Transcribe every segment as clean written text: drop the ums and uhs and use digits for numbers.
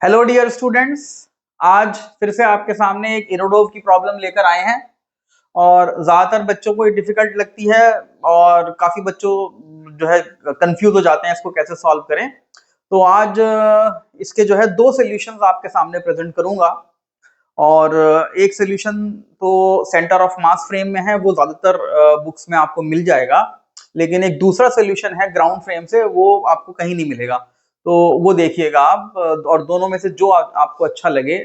Hello dear students. आज फिर से आपके सामने एक इरोडोव की प्रॉब्लम लेकर आए हैं और ज़्यादातर बच्चों को ये डिफिकल्ट लगती है और काफ़ी बच्चों जो है कंफ्यूज हो जाते हैं इसको कैसे सॉल्व करें। तो आज इसके जो है दो सॉल्यूशंस आपके सामने प्रेजेंट करूंगा और एक सॉल्यूशन तो सेंटर ऑफ मास फ्रेम में है, वो ज़्यादातर बुक्स में आपको मिल जाएगा, लेकिन एक दूसरा सॉल्यूशन है ग्राउंड फ्रेम से, वो आपको कहीं नहीं मिलेगा। तो वो देखिएगा आप और दोनों में से जो आपको अच्छा लगे,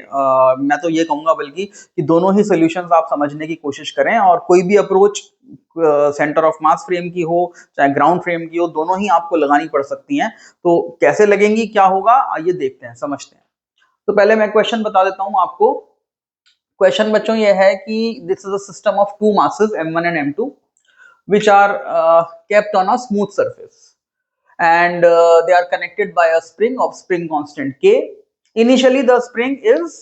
मैं तो ये कहूंगा बल्कि कि दोनों ही सॉल्यूशंस आप समझने की कोशिश करें और कोई भी approach centre of mass frame की हो चाहे ग्राउंड फ्रेम की हो, दोनों ही आपको लगानी पड़ सकती हैं। तो कैसे लगेंगी, क्या होगा, आइए देखते हैं, समझते हैं। तो पहले मैं क्वेश्चन बता देता हूं आपको। क्वेश्चन बच्चों ये है कि this is a system of two masses m1 and m2 which are kept on a smooth surface and they are connected by a spring of spring constant k. Initially the spring is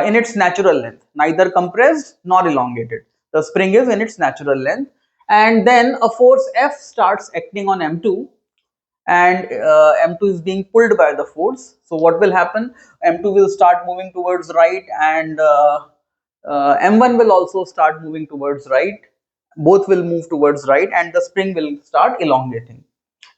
in its natural length, neither compressed nor elongated. The spring is in its natural length and then a force F starts acting on m2 and m2 is being pulled by the force. So what will happen, m2 will start moving towards right and m1 will also start moving towards right. Both will move towards right and the spring will start elongating.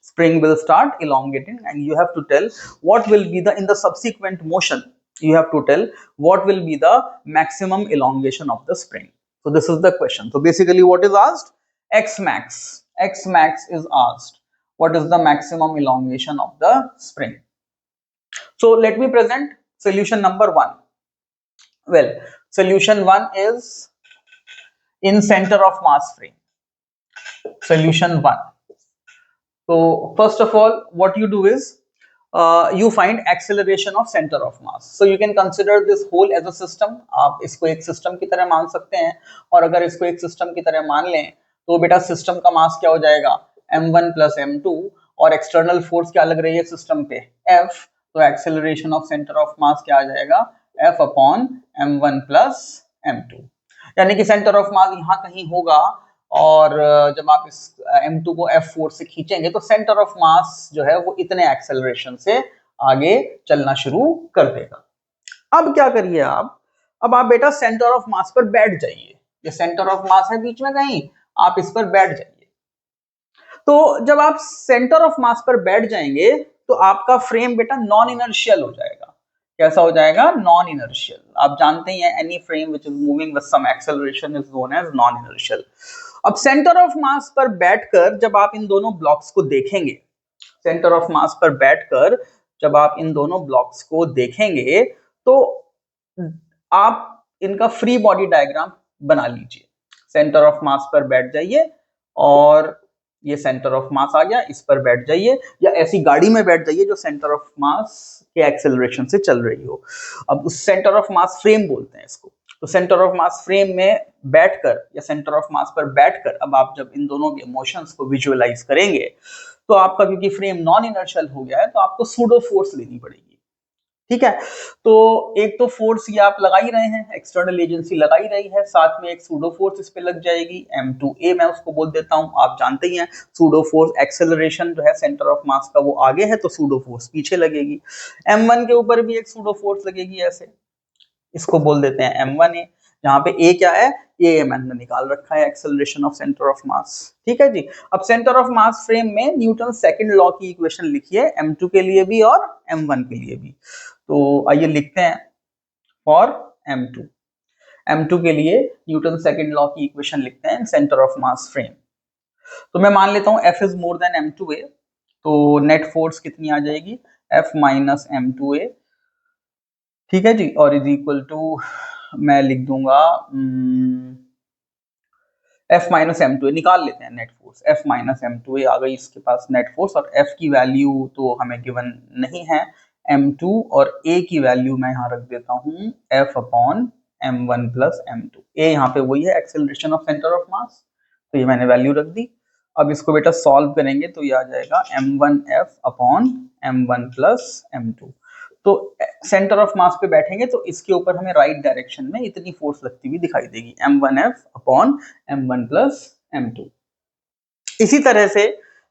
Spring will start elongating and you have to tell what will be the, in the subsequent motion, you have to tell what will be the maximum elongation of the spring. So this is the question. So basically what is asked, x max is asked, what is the maximum elongation of the spring. So let me present solution number 1. Well, solution 1 is in center of mass frame. Solution 1. So first of all, what you do is you find acceleration of center of mass. So you can consider this whole as a system. आप इसको एक system की तरह मान सकते हैं और अगर इसको एक सिस्टम की तरह मान लें तो बेटा सिस्टम का मास क्या हो जाएगा, m1 प्लस m2, और एक्सटर्नल फोर्स क्या लग रही है सिस्टम पे, F. तो एक्सेलरेशन ऑफ सेंटर ऑफ मास क्या आ जाएगा, F upon m1 plus m2, यानी कि सेंटर ऑफ मास यहाँ कहीं होगा और जब आप इस m2 को f4 से खींचेंगे तो सेंटर ऑफ मास जो है वो इतने एक्सेलरेशन से आगे चलना शुरू कर देगा। अब क्या करिए आप, अब आप बेटा सेंटर ऑफ मास पर बैठ जाइए। ये सेंटर ऑफ मास है बीच में कहीं, आप इस पर बैठ जाइए। तो जब आप सेंटर ऑफ मास पर बैठ जाएंगे तो आपका फ्रेम बेटा नॉन इनर्शियल हो जाएगा। कैसा हो जाएगा, नॉन इनर्शियल। आप जानते ही हैं any frame which is moving with some acceleration is known as non inertial. अब सेंटर ऑफ मास पर बैठकर जब आप इन दोनों ब्लॉक्स को देखेंगे, सेंटर ऑफ मास पर बैठकर जब आप इन दोनों ब्लॉक्स को देखेंगे तो आप इनका फ्री बॉडी डायग्राम बना लीजिए। सेंटर ऑफ मास पर बैठ जाइए और ये सेंटर ऑफ मास आ गया, इस पर बैठ जाइए या ऐसी गाड़ी में बैठ जाइए जो सेंटर ऑफ मास के एक्सेलरेशन से चल रही हो। अब उस सेंटर ऑफ मास फ्रेम बोलते हैं इसको। तो सेंटर ऑफ मास फ्रेम में बैठकर या सेंटर ऑफ मास पर बैठकर अब आप जब इन दोनों के मोशंस को विजुअलाइज करेंगे तो आपका, क्योंकि फ्रेम नॉन इनर्शियल हो गया है, तो आपको सूडो फोर्स लेनी पड़ेगी। ठीक है, तो एक तो फोर्स ये आप लगा ही रहे हैं, एक्सटर्नल एजेंसी लगा ही रही है, साथ में एक सूडो फोर्स इस पे लग जाएगी, m2a मैं उसको बोल देता हूं। आप जानते ही हैं सूडो फोर्स एक्सेलरेशन जो है सेंटर ऑफ मास का वो आगे है तो सूडो फोर्स पीछे लगेगी। m1 के ऊपर भी एक सूडो फोर्स लगेगी ऐसे, इसको बोल देते हैं m1a। जहां पे a क्या है, ये मैंने निकाल रखा है, एक्सेलरेशन ऑफ सेंटर ऑफ मास। ठीक है जी। अब सेंटर ऑफ मास फ्रेम में न्यूटन सेकंड लॉ की इक्वेशन लिखिए, m2 के लिए भी और m1 के लिए भी। तो आइए लिखते हैं फॉर m2। m2 के लिए न्यूटन सेकंड लॉ की इक्वेशन लिखते हैं सेंटर ऑफ मास फ्रेम। तो मैं मान लेता हूं F is more than m2a, तो नेट फोर्स कितनी आ जाएगी, F माइनस m2a। ठीक है जी, और इज इक्वल टू मैं लिख दूंगा F माइनस m2a, निकाल लेते हैं net force. F minus m2a आ गई इसके पास नेट फोर्स, और F की वैल्यू तो हमें गिवन नहीं है, m2, और a की वैल्यू मैं यहाँ रख देता हूँ F upon m1 plus m2। a यहाँ पे वही है एक्सेलरेशन ऑफ सेंटर ऑफ मास, तो ये मैंने वैल्यू रख दी। अब इसको बेटा सॉल्व करेंगे तो ये आ जाएगा m1f upon m1 plus m2। तो सेंटर ऑफ मास पे बैठेंगे तो इसके ऊपर हमें राइट डायरेक्शन में इतनी फोर्स लगती हुई दिखाई देगी, m1f upon m1 plus m2। इसी तरह से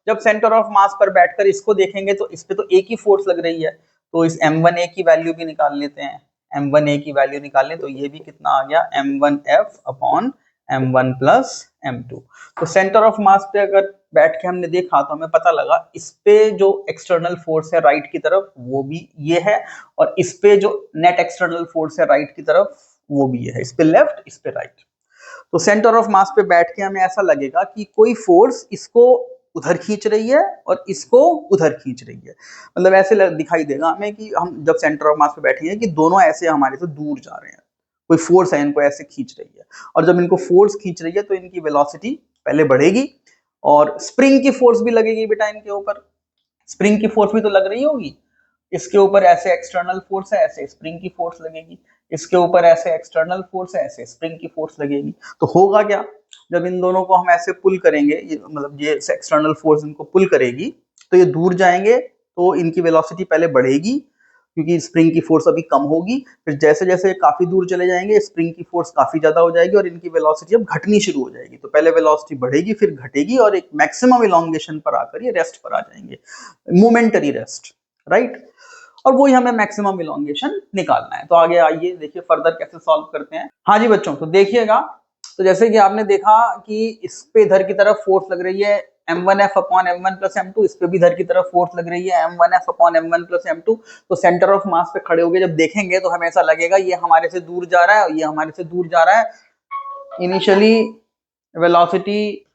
जब सेंटर ऑफ मास पर बैठकर इसको देखेंगे तो इस पे तो एक ही फोर्स लग रही है, तो इस m1a की वैल्यू भी निकाल लेते हैं, m1a की वैल्यू निकालें तो ये भी कितना आ गया m1f upon m1 plus m2। तो सेंटर ऑफ मास पे अगर बैठ के हमने देखा तो हमें पता लगा इस पे जो एक्सटर्नल फोर्स है राइट की तरफ वो भी ये है, और इस पे जो नेट एक्सटर्नल फोर्स है राइट की तरफ वो भी ये है, इस पे लेफ्ट इस पे राइट। तो सेंटर ऑफ मास पे बैठ के हमें ऐसा लगेगा कि कोई फोर्स इसको उधर खींच रही है और इसको उधर खींच रही है, मतलब ऐसे दिखाई देगा हमें कि हम जब सेंटर ऑफ मास पे बैठेंगे कि दोनों ऐसे हमारे से दूर जा रहे हैं, कोई फोर्स है इनको ऐसे खींच रही है, और जब इनको फोर्स खींच रही है तो इनकी वेलोसिटी पहले बढ़ेगी, और स्प्रिंग की फोर्स भी लगेगी बेटा इनके ऊपर, स्प्रिंग की फोर्स भी तो लग रही होगी, इसके ऊपर ऐसे एक्सटर्नल फोर्स है ऐसे स्प्रिंग की फोर्स लगेगी, इसके ऊपर ऐसे एक्सटर्नल फोर्स है ऐसे स्प्रिंग की फोर्स लगेगी। तो होगा क्या, जब इन दोनों को हम ऐसे पुल करेंगे, मतलब ये एक्सटर्नल फोर्स इनको पुल करेगी तो ये दूर जाएंगे, तो इनकी वेलोसिटी पहले बढ़ेगी क्योंकि स्प्रिंग की फोर्स अभी कम होगी, फिर जैसे जैसे काफी दूर चले जाएंगे स्प्रिंग की फोर्स काफी ज्यादा हो जाएगी और इनकी वेलोसिटी अब घटनी शुरू हो जाएगी। तो पहले वेलोसिटी बढ़ेगी फिर घटेगी और एक मैक्सिमम इलॉन्गेशन पर आकर ये रेस्ट पर आ जाएंगे, मोमेंटरी रेस्ट, राइट। और वही हमें मैक्सिमम इलॉन्गेशन निकालना है। तो आगे आइए देखिए फर्दर कैसे सॉल्व करते हैं। हाँ जी बच्चों, तो देखिएगा, तो जैसे कि आपने देखा कि इस पे इधर की तरफ फोर्स लग रही है m1f upon m1 plus m2, इस पे भी इधर की तरफ फोर्स लग रही है m1f upon m1 plus m2। तो सेंटर ऑफ मास पे खड़े होके जब देखेंगे तो हमें ऐसा लगेगा ये हमारे से दूर जा रहा है और ये हमारे से दूर जा रहा है। इनिशियली वेलोसिटी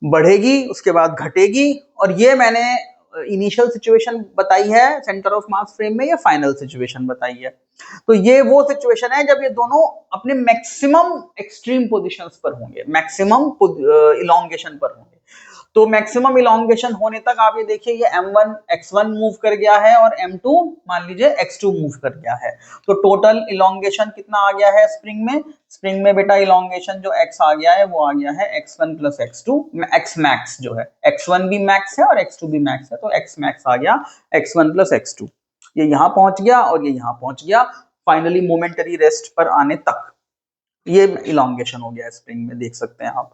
बढ़ेगी उसके बाद घटेगी, और ये मैंने इनिशियल सिचुएशन बताई है सेंटर ऑफ मास फ्रेम में, या फाइनल सिचुएशन बताई है। तो ये वो सिचुएशन है जब ये दोनों अपने मैक्सिमम एक्सट्रीम पोजीशंस पर होंगे, मैक्सिमम इलॉन्गेशन पर होंगे। तो मैक्सिमम इलॉन्गेशन होने तक आप ये देखिए ये m1 x1 मूव कर गया है और m2 मान लीजिए x2 मूव कर गया है। तो टोटल इलॉन्गेशन कितना आ गया है स्प्रिंग में, स्प्रिंग में बेटा इलॉन्गेशन जो x आ गया है वो आ गया है x1 plus x2, x max जो है, x1 भी मैक्स है और x2 भी मैक्स है, तो x मैक्स आ गया x1 प्लस x2। ये यहाँ पहुंच गया और ये यहाँ पहुंच गया फाइनली मोमेंटरी रेस्ट पर आने तक। ये इलॉन्गेशन हो गया स्प्रिंग में, देख सकते हैं आप।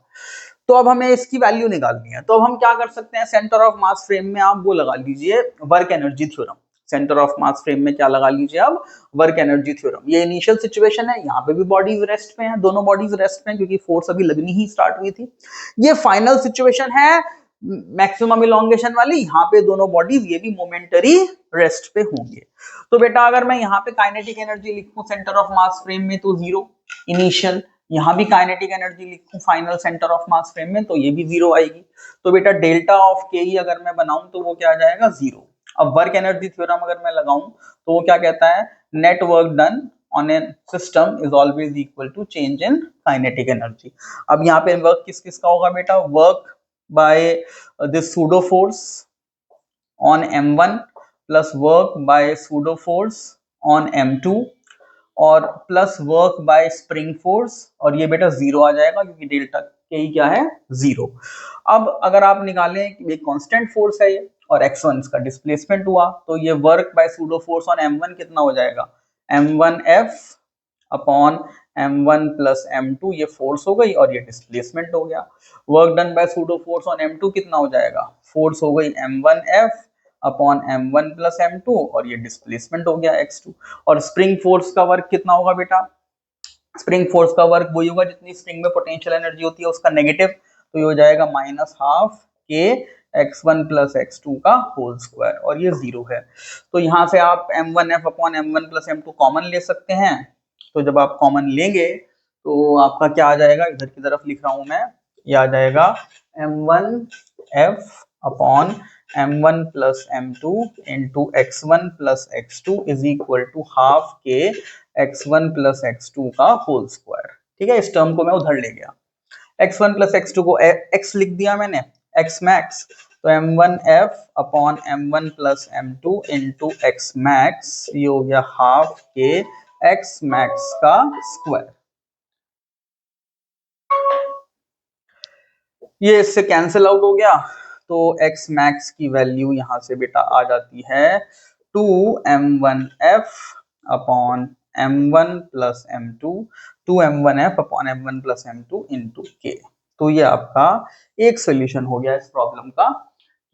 तो अब हमें इसकी वैल्यू निकालनी है, तो अब हम क्या कर सकते हैं, सेंटर ऑफ मास फ्रेम में आप वो लगा लीजिए work energy theorem. Centre of mass frame में क्या लगा लीजिए अब, वर्क एनर्जी थ्योरम। ये इनिशियल सिचुएशन है, यहाँ पे भी बॉडीज रेस्ट पे हैं, दोनों बॉडीज रेस्ट पे हैं क्योंकि फोर्स अभी लगनी ही स्टार्ट हुई थी। ये फाइनल सिचुएशन है मैक्सिमम इलॉन्गेशन वाली, यहाँ पे दोनों बॉडीज ये भी मोमेंटरी रेस्ट पे होंगे। तो बेटा अगर मैं यहाँ पे काइनेटिक एनर्जी लिखूं सेंटर ऑफ मास फ्रेम में तो 0 इनिशियल, यहाँ भी काइनेटिक एनर्जी लिखूं final centre of mass frame में तो ये भी 0 आएगी। तो बेटा डेल्टा ऑफ के ई अगर मैं बनाऊं तो वो क्या आ जाएगा 0। अब वर्क एनर्जी थ्योरम अगर मैं लगाऊं तो वो क्या कहता है, net work done on a system is always equal to change in kinetic energy. अब यहाँ पे वर्क किस किस का होगा बेटा, work by this pseudo force on m1 plus work by pseudo force on m2 और plus work by spring force, और ये बेटा 0 आ जाएगा क्योंकि डेल्टा के क्या है 0। अब अगर आप निकालें कि एक कांस्टेंट फोर्स है ये और x1 इसका डिस्प्लेसमेंट हुआ, तो ये work by pseudo force on m1 कितना हो जाएगा, m1f upon m1 plus m2, ये फोर्स हो गई और ये डिस्प्लेसमेंट हो गया। Work done by pseudo force on m2 कितना हो जाएगा, फोर्स हो गई m1f upon m1 plus m2 और ये डिस्प्लेसमेंट हो गया x2। और स्प्रिंग फोर्स का वर्क कितना होगा बेटा, स्प्रिंग फोर्स का वर्क वही होगा जितनी स्प्रिंग में पोटेंशियल एनर्जी होती है उसका नेगेटिव, तो ये हो जाएगा -12 k x1 प्लस x2 का होल स्क्वायर, और ये 0 है। तो यहाँ से आप m1f upon m1 plus m2 common ले सकते हैं। तो जब आप कॉमन लेंगे तो आपका क्या आ जाएगा, इधर की तरफ लिख रहा हूं मैं, ये आ जाएगा m1f upon m1 plus m2 into x1 plus x2 is equal to half के x1 प्लस x2 का होल स्क्वायर। ठीक है, इस टर्म को मैं उधर ले गया, x1 प्लस x2 को x लिख दिया मैंने, x मैक्स, तो m1f upon m1 plus m2 into x max, ये हो गया हाफ के x मैक्स का स्क्वायर। ये इससे कैंसिल आउट हो गया, तो x मैक्स की वैल्यू यहां से बेटा आ जाती है 2m1f upon m1 plus m2, 2m1f upon m1 plus m2 into k। तो ये आपका एक सोल्यूशन हो गया इस प्रॉब्लम का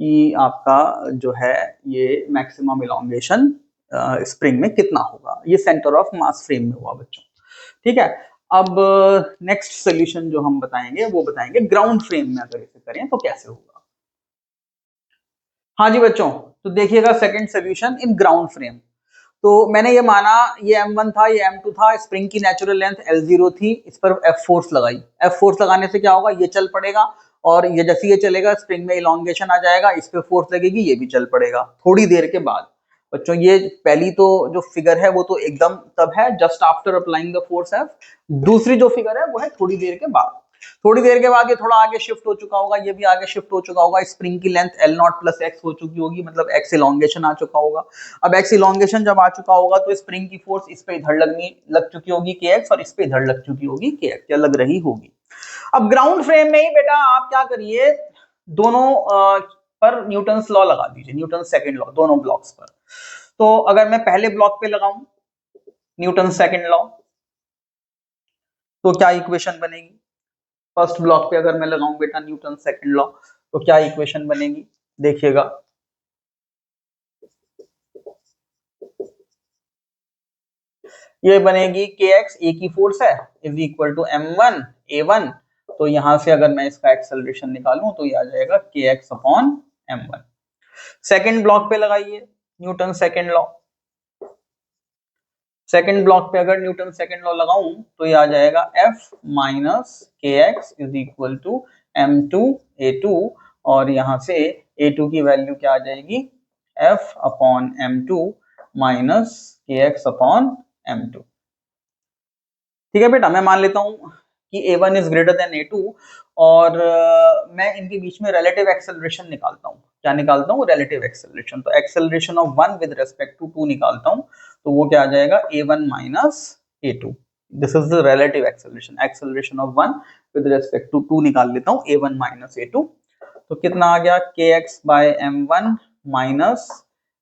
कि आपका जो है ये मैक्सिमम इलॉन्गेशन स्प्रिंग में कितना होगा। ये सेंटर ऑफ मास फ्रेम में हुआ बच्चों, ठीक है। अब नेक्स्ट सोल्यूशन जो हम बताएंगे वो बताएंगे ग्राउंड फ्रेम में अगर इसे करें तो कैसे होगा। हाँ जी बच्चों, तो देखिएगा second solution in ground frame. तो मैंने ये माना ये M1 था, ये M2 था, स्प्रिंग की नेचुरल लेंथ L0 थी, इस पर F फोर्स लगाई। F फोर्स लगाने से क्या होगा, ये चल पड़ेगा और ये जैसे ये चलेगा स्प्रिंग में इलॉन्गेशन आ जाएगा, इस पे फोर्स लगेगी, ये भी चल पड़ेगा थोड़ी देर के बाद। बच्चों ये पहली तो जो फिगर है वो तो एकदम तब है just after applying the force F। दूसरी जो फिगर है वो है थोड़ी देर के बाद। थोड़ी देर के बाद ये थोड़ा आगे शिफ्ट हो चुका होगा, ये भी आगे शिफ्ट हो चुका होगा, स्प्रिंग की लेंथ L0 प्लस x हो चुकी होगी, मतलब x इलॉन्गेशन आ चुका होगा। अब x इलॉन्गेशन जब आ चुका होगा तो स्प्रिंग की फोर्स इस पे इधर लग चुकी होगी kx और इस पे इधर लग चुकी होगी kx, या लग रही होगी। अब ग्राउंड फ्रेम में ही बेटा आप क्या करिए, दोनों पर न्यूटन्स लॉ लगा दीजिए, न्यूटन सेकंड लॉ दोनों ब्लॉक्स पर। तो अगर मैं पहले ब्लॉक पे लगाऊं न्यूटन सेकंड लॉ तो क्या इक्वेशन बनेगी। फर्स्ट ब्लॉक पे अगर मैं लगाऊं बेटा न्यूटन सेकंड लॉ तो क्या इक्वेशन बनेगी, देखिएगा। ये बनेगी kx ए की फोर्स है is equal to m1 a1। तो यहां से अगर मैं इसका एक्सेलरेशन निकालूं तो ये आ जाएगा kx upon m1। Second block पे लगाइए Newton second law. Second block पे अगर न्यूटन सेकंड लॉ लगाऊं तो ये आ जाएगा f minus kx is equal to m2 a2, और यहां से a2 की वैल्यू क्या आ जाएगी, f upon m2 minus kx upon m2। ठीक है बेटा, मैं मान लेता हूं कि a1 is greater than a2 और मैं इनके बीच में रिलेटिव एक्सेलरेशन निकालता हूं। क्या निकालता हूं, रिलेटिव एक्सेलरेशन। तो acceleration of 1 with respect to 2 निकालता हूं, तो वो क्या आ जाएगा a1 minus a2। This is the relative acceleration. Acceleration of 1 with respect to 2 निकाल लेता हूं, a1 माइनस a2। तो कितना आ गया, kx by m1 minus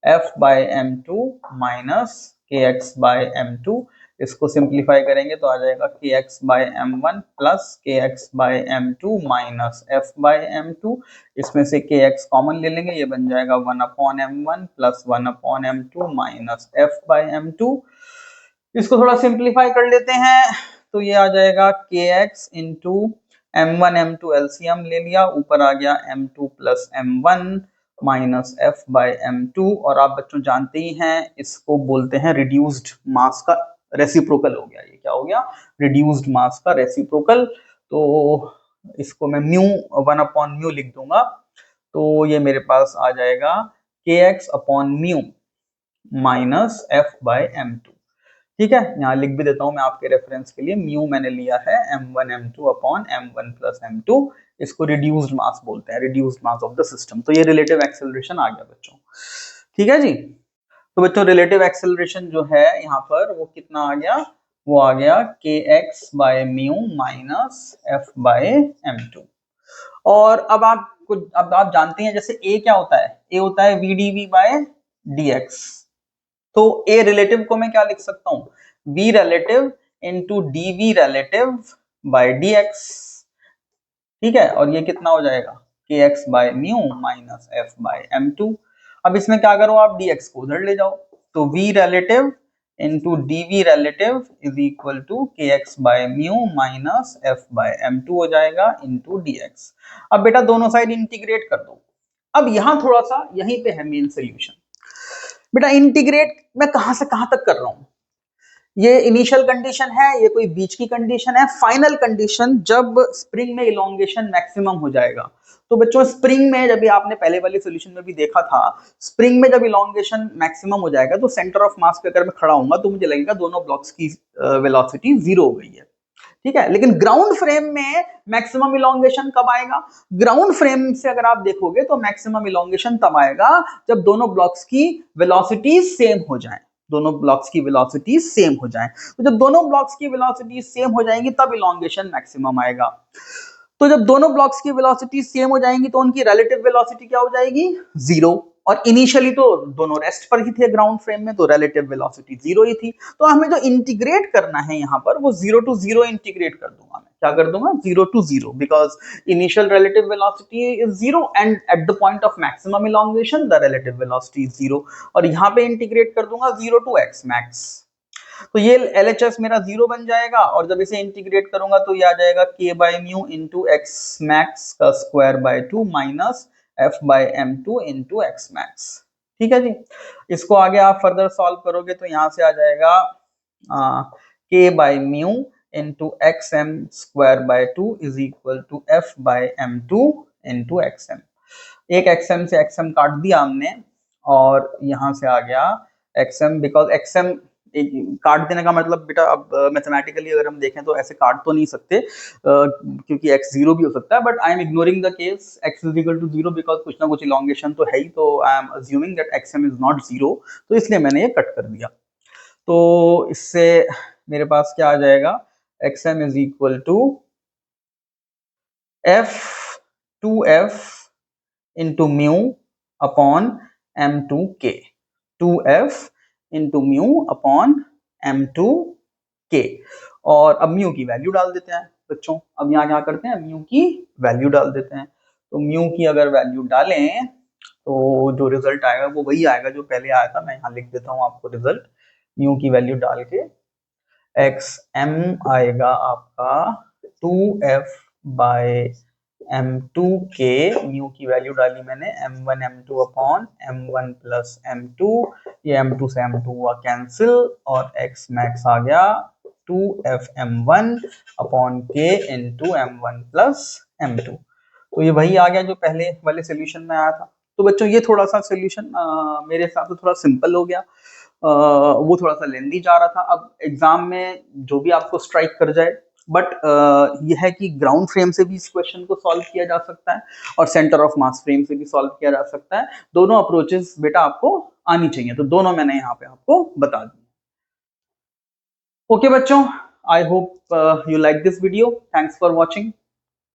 f by m2 minus kx by m2। इसको सिंप्लीफाई करेंगे तो आ जाएगा kx by m1 plus kx by m2 minus f by m2। इसमें से kx कॉमन ले लेंगे, ये बन जाएगा 1 upon m1 plus 1 upon m2 minus f by m2। इसको थोड़ा सिंप्लीफाई कर लेते हैं तो ये आ जाएगा kx into m1 m2 LCM ले लिया, ऊपर आ गया m2 plus m1 minus f by m2। और आप बच्चों जानते ही हैं इसको बोलते हैं रिड्यूस्ड मास का रेसिप्रोकल हो गया। ये क्या हो गया, रिड्यूस्ड मास का रेसिप्रोकल। तो इसको मैं म्यू 1 अपॉन म्यू लिख दूंगा, तो ये मेरे पास आ जाएगा kx upon mu minus f by m2। ठीक है, यहाँ लिख भी देता हूं मैं आपके रेफरेंस के लिए, म्यू मैंने लिया है m1 m2 upon m1 plus m2। इसको रिड्यूस्ड मास बोलते हैं, reduced mass of the system. तो ये रिलेटिव एक्सेलरेशन आ गया बच्चों, ठीक है जी। तो बच्चों रिलेटिव एक्सेलरेशन जो है यहाँ पर वो कितना आ गया, वो आ गया kx by mu minus f by m2। और अब आप जानते हैं जैसे a क्या होता है, a होता है v dv बाय dx। तो a रिलेटिव को मैं क्या लिख सकता हूं, v relative into dv relative by dx। ठीक है, और ये कितना हो जाएगा kx by mu minus f by m2। अब इसमें क्या करो आप, dx को उधर ले जाओ, तो v relative into dv relative is equal to kx by mu minus f by m2 हो जाएगा इंटू dx। अब बेटा दोनों साइड इंटीग्रेट कर दो। अब यहां थोड़ा सा यहीं पे है मेन सोल्यूशन। बेटा इंटीग्रेट मैं कहां से कहां तक कर रहा हूं, ये इनिशियल कंडीशन है, ये कोई बीच की कंडीशन है, फाइनल कंडीशन जब स्प्रिंग में इलोंगेशन मैक्सिमम हो जाएगा। तो बच्चों स्प्रिंग में जब भी आपने पहले वाले सॉल्यूशन में भी देखा था, स्प्रिंग में जब इलोंगेशन मैक्सिमम हो जाएगा तो सेंटर ऑफ मास पे अगर मैं खड़ा हूंगा तो मुझे लगेगा दोनों ब्लॉक्स की वेलोसिटी 0 हो गई है। ठीक है, लेकिन ग्राउंड फ्रेम में मैक्सिमम इलोंगेशन कब आएगा, ग्राउंड फ्रेम से अगर आप देखोगे तो मैक्सिमम इलोंगेशन तब आएगा जब दोनों ब्लॉक्स की वेलोसिटी सेम हो जाए, दोनों ब्लॉक्स की वेलोसिटी सेम हो जाए। तो जब दोनों ब्लॉक्स की वेलोसिटी सेम हो जाएंगी तब इलोंगेशन मैक्सिमम आएगा। तो जब दोनों ब्लॉक्स की वेलोसिटी सेम हो जाएंगी तो उनकी रिलेटिव वेलोसिटी क्या हो जाएगी, 0। और इनिशियली तो दोनों रेस्ट पर ही थे ग्राउंड फ्रेम में, तो रिलेटिव वेलोसिटी 0 ही थी। तो हमें जो इंटीग्रेट करना है यहाँ पर वो 0 to 0 इंटीग्रेट कर दूंगा मैं। क्या कर दूंगा 0 to 0 because initial relative velocity is 0 and at the point of maximum elongation the relative velocity is 0 और यहाँ पे इंटीग्रेट कर दूंगा 0 to x मैक्स। तो ये LHS मेरा 0 बन जाएगा और जब इसे इंटीग्रेट करूंगा तो ये आ जाएगा k by mu into x max का square by 2 minus f by m2 into x max. ठीक है जी। इसको आगे आप फर्दर सॉल्व करोगे तो यहाँ से आ जाएगा k by mu into x m square by 2 is equal to f by m2 into x m. एक xm से xm काट दिया हमने और यहाँ से आ गया xm बिकॉज xm काट देने का मतलब बेटा अब मैथमेटिकली अगर हम देखें तो ऐसे काट तो नहीं सकते क्योंकि x 0 भी हो सकता है but I am ignoring the case x is equal to 0 because कुछ ना कुछ इलॉन्गेशन तो है ही तो I am assuming that xm is not 0 तो इसलिए मैंने ये कट कर दिया। तो इससे मेरे पास क्या आ जाएगा xm is equal to f 2f into mu upon m2k 2f into mu upon m2k और अब म्यू की वैल्यू डाल देते हैं बच्चों। अब यहाँ क्या करते हैं म्यू की वैल्यू डाल देते हैं। तो म्यू की अगर वैल्यू डालें तो जो रिजल्ट आएगा वो वही आएगा जो पहले आया था। मैं यहाँ लिख देता हूँ आपको रिजल्ट। म्यू की वैल्यू डाल के xm आएगा आपका 2f बाय m2k म्यू की वैल्यू डाली मैंने m1 m2 upon m1 plus m2 ये m2 से m2 हुआ कैंसिल और x मैक्स आ गया 2f m1 upon k into m1 plus m2। तो ये वही आ गया जो पहले वाले सोल्यूशन में आया था। तो बच्चों ये थोड़ा सा सोल्यूशन मेरे हिसाब से थोड़ा सिंपल हो गया। वो थोड़ा सा लेंदी जा रहा था। अब एग्जाम में जो भी आपको स्ट्राइक कर जाए बट यह है कि ग्राउंड फ्रेम से भी इस क्वेश्चन को सॉल्व किया जा सकता है और सेंटर ऑफ मास फ्रेम से भी सॉल्व किया जा सकता है। दोनों अप्रोचेस बेटा आपको आनी चाहिए तो दोनों मैंने यहाँ पे आपको बता दी। ओके बच्चों, I hope you like this video. Thanks for watching.